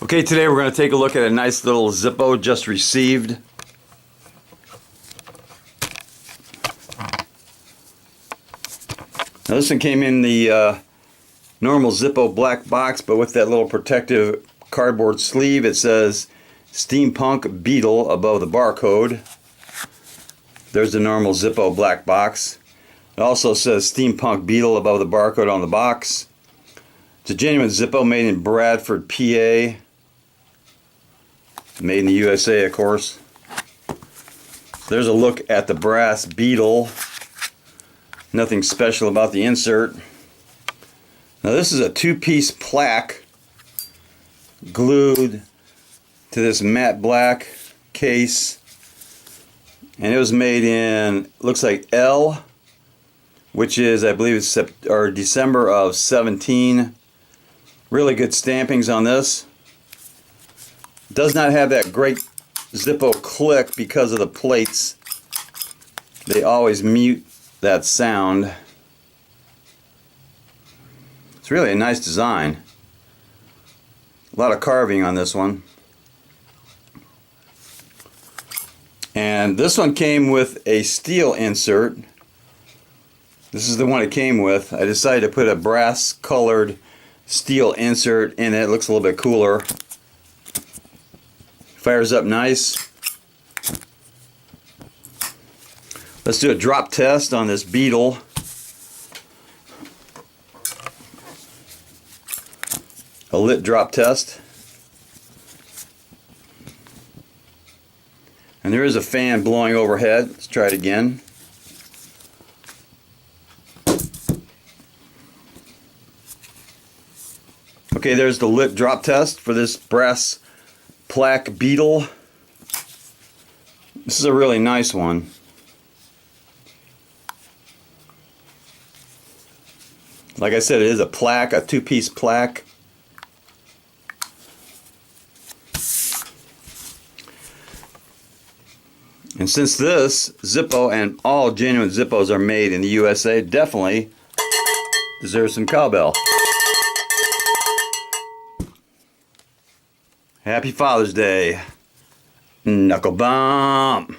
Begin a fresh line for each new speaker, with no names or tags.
Okay, today we're going to take a look at a nice little Zippo just received. Now this one came in the normal Zippo black box, but with that little protective cardboard sleeve. It says Steampunk Beetle above the barcode. There's the normal Zippo black box. It also says Steampunk Beetle above the barcode on the box. It's a genuine Zippo made in Bradford, PA. Made in the USA, of course. There's a look at the brass Beetle. Nothing special about the insert. Now this is a two-piece plaque glued to this matte black case, and it was made in, looks like L, which is, I believe it's December of 17. Really good stampings on this. Does not have that great Zippo click because of the plates. They always mute that sound. It's really a nice design. A lot of carving on this one. And this one came with a steel insert. This is the one it came with. I decided to put a brass colored steel insert in it. It looks a little bit cooler. Fires up nice. Let's do a drop test on this Beetle. A lit drop test. And there is a fan blowing overhead. Let's try it again. Okay, there's the lit drop test for this brass plaque Beetle. This is a really nice one. Like I said, it is a plaque, a two-piece plaque. And since this Zippo and all genuine Zippos are made in the USA, definitely deserves some cowbell. Happy Father's Day. Knuckle bump.